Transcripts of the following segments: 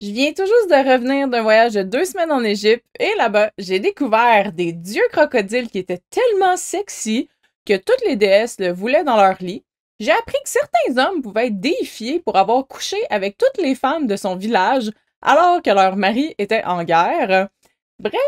Je viens tout juste de revenir d'un voyage de 2 semaines en Égypte et là-bas, j'ai découvert des dieux crocodiles qui étaient tellement sexy que toutes les déesses le voulaient dans leur lit. J'ai appris que certains hommes pouvaient être déifiés pour avoir couché avec toutes les femmes de son village alors que leur mari était en guerre. Bref,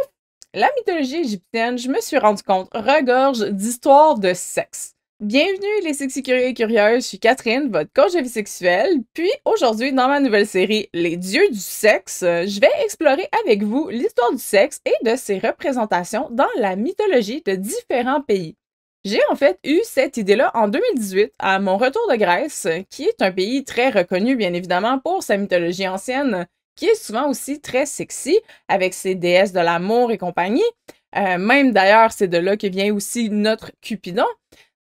la mythologie égyptienne, je me suis rendu compte, regorge d'histoires de sexe. Bienvenue les sexy curieux et curieuses, je suis Catherine, votre coach de vie sexuelle, puis aujourd'hui dans ma nouvelle série Les dieux du sexe, je vais explorer avec vous l'histoire du sexe et de ses représentations dans la mythologie de différents pays. J'ai en fait eu cette idée-là en 2018 à mon retour de Grèce, qui est un pays très reconnu bien évidemment pour sa mythologie ancienne, qui est souvent aussi très sexy, avec ses déesses de l'amour et compagnie. Même d'ailleurs, c'est de là que vient aussi notre Cupidon.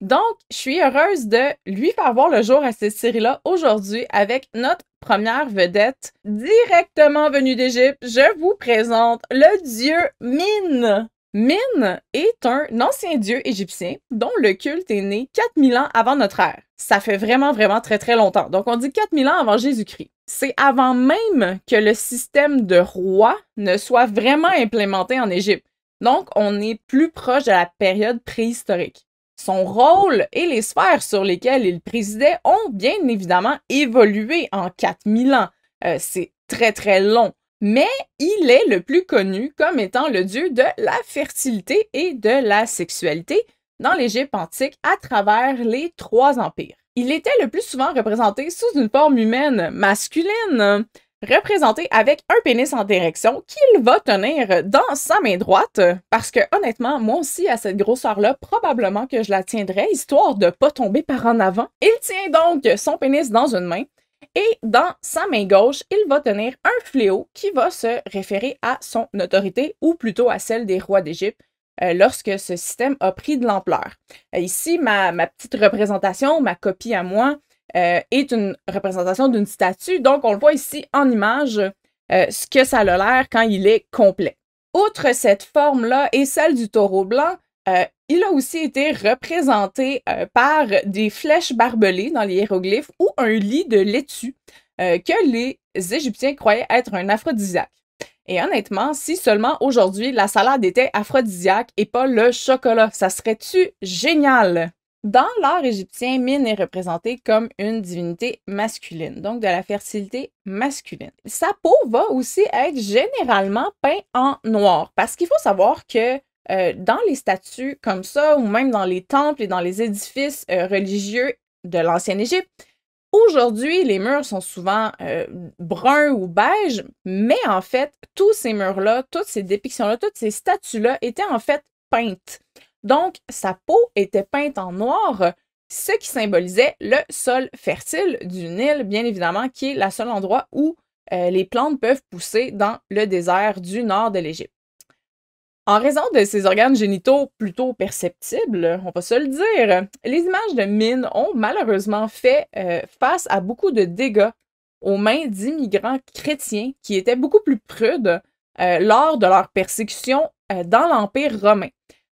Donc, je suis heureuse de lui faire voir le jour à cette série-là aujourd'hui avec notre première vedette directement venue d'Égypte. Je vous présente le dieu Min. Min est un ancien dieu égyptien dont le culte est né 4000 ans avant notre ère. Ça fait vraiment, vraiment très, très longtemps. Donc, on dit 4000 ans avant Jésus-Christ. C'est avant même que le système de roi ne soit vraiment implémenté en Égypte. Donc, on est plus proche de la période préhistorique. Son rôle et les sphères sur lesquelles il présidait ont bien évidemment évolué en 4000 ans. C'est très très long. Mais il est le plus connu comme étant le dieu de la fertilité et de la sexualité dans l'Égypte antique à travers les 3 empires. Il était le plus souvent représenté sous une forme humaine masculine, représenté avec un pénis en érection qu'il va tenir dans sa main droite, parce que honnêtement, moi aussi, à cette grosseur-là, probablement que je la tiendrais, histoire de pas tomber par en avant. Il tient donc son pénis dans une main, et dans sa main gauche, il va tenir un fléau qui va se référer à son autorité, ou plutôt à celle des rois d'Égypte, lorsque ce système a pris de l'ampleur. Ici, ma petite représentation, ma copie à moi, est une représentation d'une statue. Donc, on le voit ici en image, ce que ça a l'air quand il est complet. Outre cette forme-là et celle du taureau blanc, il a aussi été représenté par des flèches barbelées dans les hiéroglyphes ou un lit de laitue que les Égyptiens croyaient être un aphrodisiaque. Et honnêtement, si seulement aujourd'hui la salade était aphrodisiaque et pas le chocolat, ça serait-tu génial? Dans l'art égyptien, Min est représentée comme une divinité masculine, donc de la fertilité masculine. Sa peau va aussi être généralement peinte en noir, parce qu'il faut savoir que dans les statues comme ça, ou même dans les temples et dans les édifices religieux de l'ancienne Égypte, aujourd'hui, les murs sont souvent bruns ou beiges, mais en fait, tous ces murs-là, toutes ces dépictions-là, toutes ces statues-là étaient en fait peintes. Donc, sa peau était peinte en noir, ce qui symbolisait le sol fertile du Nil, bien évidemment, qui est le seul endroit où les plantes peuvent pousser dans le désert du nord de l'Égypte. En raison de ses organes génitaux plutôt perceptibles, on va se le dire, les images de Min ont malheureusement fait face à beaucoup de dégâts aux mains d'immigrants chrétiens qui étaient beaucoup plus prudes lors de leur persécution dans l'Empire romain.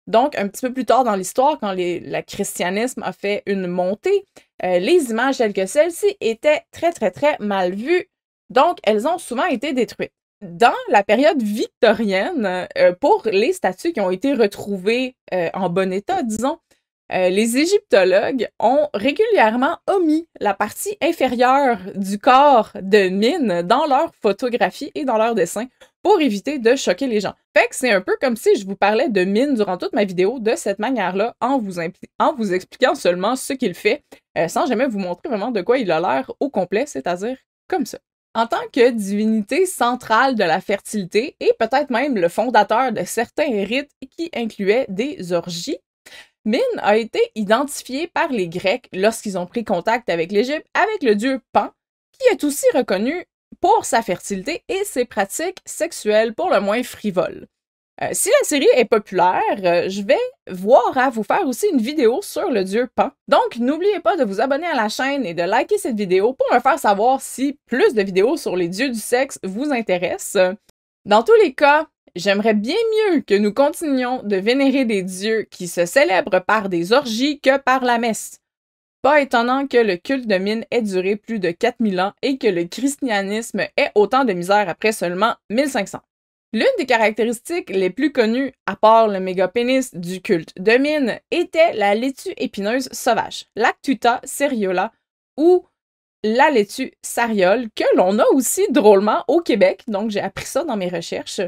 Donc, un petit peu plus tard dans l'histoire, quand le christianisme a fait une montée, les images telles que celles-ci étaient très, très, très mal vues. Donc, elles ont souvent été détruites. Dans la période victorienne, pour les statues qui ont été retrouvées en bon état, disons, les égyptologues ont régulièrement omis la partie inférieure du corps de Min dans leurs photographies et dans leurs dessins pour éviter de choquer les gens. Fait que c'est un peu comme si je vous parlais de Min durant toute ma vidéo de cette manière-là, en vous expliquant seulement ce qu'il fait, sans jamais vous montrer vraiment de quoi il a l'air au complet, c'est-à-dire comme ça. En tant que divinité centrale de la fertilité et peut-être même le fondateur de certains rites qui incluaient des orgies, Min a été identifié par les Grecs lorsqu'ils ont pris contact avec l'Égypte avec le dieu Pan, qui est aussi reconnu pour sa fertilité et ses pratiques sexuelles pour le moins frivoles. Si la série est populaire, je vais voir à vous faire aussi une vidéo sur le dieu Pan. Donc, n'oubliez pas de vous abonner à la chaîne et de liker cette vidéo pour me faire savoir si plus de vidéos sur les dieux du sexe vous intéressent. Dans tous les cas, j'aimerais bien mieux que nous continuions de vénérer des dieux qui se célèbrent par des orgies que par la messe. Pas étonnant que le culte de Min ait duré plus de 4000 ans et que le christianisme ait autant de misère après seulement 1500. L'une des caractéristiques les plus connues, à part le mégapénis du culte de Min, était la laitue épineuse sauvage, Lactuta seriola, ou la laitue sariole, que l'on a aussi drôlement au Québec, donc j'ai appris ça dans mes recherches,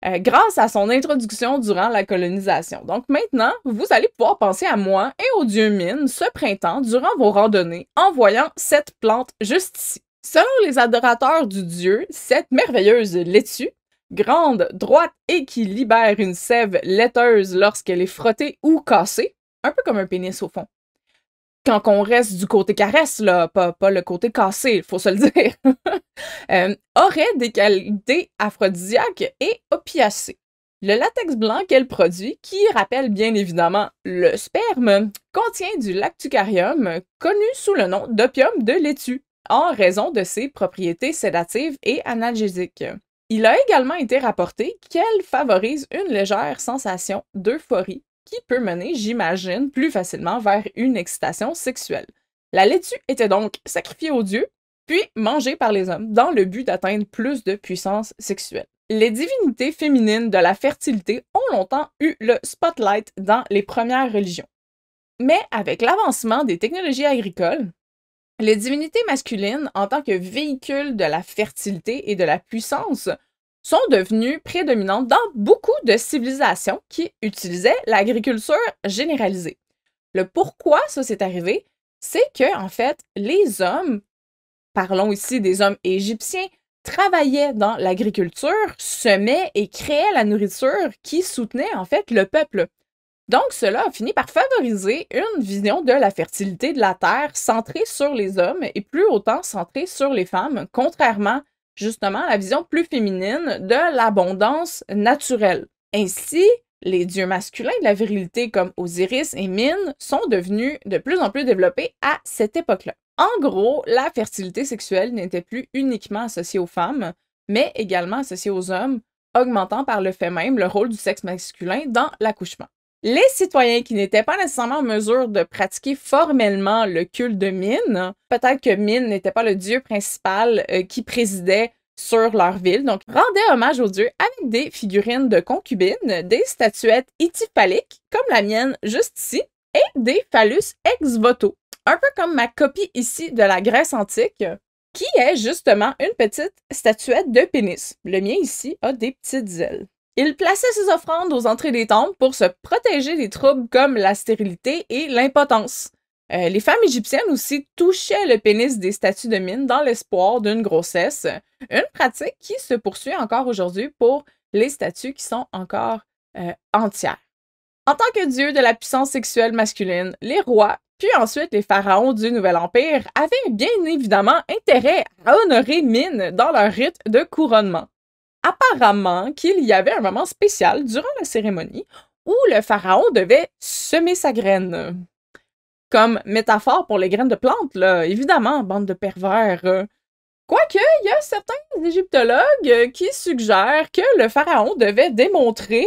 grâce à son introduction durant la colonisation. Donc maintenant, vous allez pouvoir penser à moi et au dieu Min ce printemps durant vos randonnées en voyant cette plante juste ici. Selon les adorateurs du dieu, cette merveilleuse laitue, grande, droite et qui libère une sève laiteuse lorsqu'elle est frottée ou cassée, un peu comme un pénis au fond. Quand on reste du côté caresse, là, pas le côté cassé, il faut se le dire, aurait des qualités aphrodisiaques et opiacées. Le latex blanc qu'elle produit, qui rappelle bien évidemment le sperme, contient du lactucarium, connu sous le nom d'opium de laitue, en raison de ses propriétés sédatives et analgésiques. Il a également été rapporté qu'elle favorise une légère sensation d'euphorie qui peut mener, j'imagine, plus facilement vers une excitation sexuelle. La laitue était donc sacrifiée aux dieux, puis mangée par les hommes dans le but d'atteindre plus de puissance sexuelle. Les divinités féminines de la fertilité ont longtemps eu le spotlight dans les premières religions. Mais avec l'avancement des technologies agricoles, les divinités masculines, en tant que véhicules de la fertilité et de la puissance, sont devenues prédominantes dans beaucoup de civilisations qui utilisaient l'agriculture généralisée. Le pourquoi ça s'est arrivé, c'est que, en fait, les hommes, parlons ici des hommes égyptiens, travaillaient dans l'agriculture, semaient et créaient la nourriture qui soutenait, en fait, le peuple. Donc, cela a fini par favoriser une vision de la fertilité de la Terre centrée sur les hommes et plus autant centrée sur les femmes, contrairement justement à la vision plus féminine de l'abondance naturelle. Ainsi, les dieux masculins de la virilité comme Osiris et Min sont devenus de plus en plus développés à cette époque-là. En gros, la fertilité sexuelle n'était plus uniquement associée aux femmes, mais également associée aux hommes, augmentant par le fait même le rôle du sexe masculin dans l'accouchement. Les citoyens qui n'étaient pas nécessairement en mesure de pratiquer formellement le culte de Min, peut-être que Min n'était pas le dieu principal qui présidait sur leur ville, donc rendaient hommage au dieu avec des figurines de concubines, des statuettes ityphaliques, comme la mienne juste ici, et des phallus ex voto, un peu comme ma copie ici de la Grèce antique, qui est justement une petite statuette de pénis. Le mien ici a des petites ailes. Il plaçait ses offrandes aux entrées des temples pour se protéger des troubles comme la stérilité et l'impotence. Les femmes égyptiennes aussi touchaient le pénis des statues de Min dans l'espoir d'une grossesse, une pratique qui se poursuit encore aujourd'hui pour les statues qui sont encore entières. En tant que dieu de la puissance sexuelle masculine, les rois, puis ensuite les pharaons du Nouvel Empire, avaient bien évidemment intérêt à honorer Min dans leur rite de couronnement. Apparemment qu'il y avait un moment spécial durant la cérémonie où le pharaon devait semer sa graine. Comme métaphore pour les graines de plantes, là, évidemment, bande de pervers. Quoique, il y a certains égyptologues qui suggèrent que le pharaon devait démontrer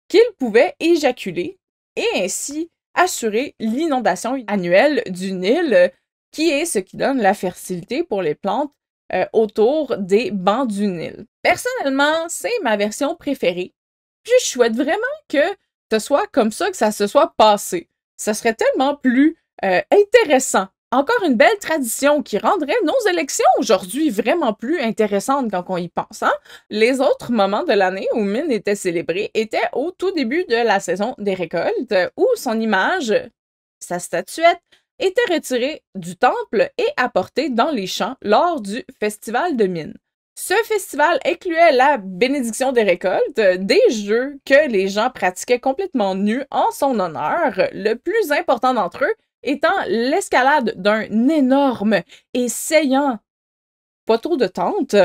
qu'il pouvait éjaculer et ainsi assurer l'inondation annuelle du Nil, qui est ce qui donne la fertilité pour les plantes autour des bancs du Nil. Personnellement, c'est ma version préférée. Je souhaite vraiment que ce soit comme ça que ça se soit passé. Ça serait tellement plus intéressant. Encore une belle tradition qui rendrait nos élections aujourd'hui vraiment plus intéressantes quand on y pense. Hein? Les autres moments de l'année où Min était célébré étaient au tout début de la saison des récoltes, où son image, sa statuette, était retirée du temple et apportée dans les champs lors du festival de Min. Ce festival incluait la bénédiction des récoltes, des jeux que les gens pratiquaient complètement nus en son honneur, le plus important d'entre eux étant l'escalade d'un énorme et saillant poteau de tente.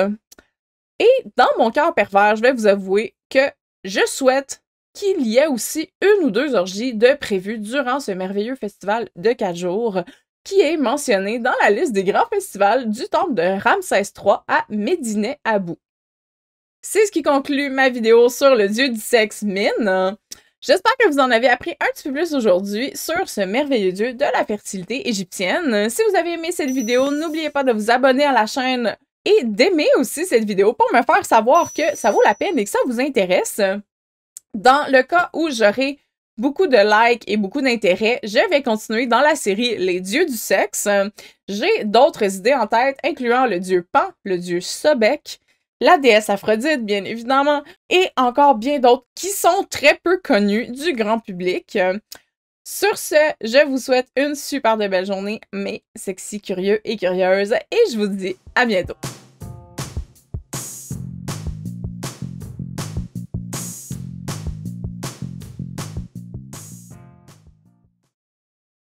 Et dans mon cœur pervers, je vais vous avouer que je souhaite qu'il y ait aussi une ou deux orgies de prévues durant ce merveilleux festival de 4 jours qui est mentionné dans la liste des grands festivals du temple de Ramsès III à Médine Abou. C'est ce qui conclut ma vidéo sur le dieu du sexe Min. J'espère que vous en avez appris un petit peu plus aujourd'hui sur ce merveilleux dieu de la fertilité égyptienne. Si vous avez aimé cette vidéo, n'oubliez pas de vous abonner à la chaîne et d'aimer aussi cette vidéo pour me faire savoir que ça vaut la peine et que ça vous intéresse. Dans le cas où j'aurai beaucoup de likes et beaucoup d'intérêt, je vais continuer dans la série Les dieux du sexe. J'ai d'autres idées en tête, incluant le dieu Pan, le dieu Sobek, la déesse Aphrodite, bien évidemment, et encore bien d'autres qui sont très peu connus du grand public. Sur ce, je vous souhaite une super de belle journée, mes sexy curieux et curieuses, et je vous dis à bientôt!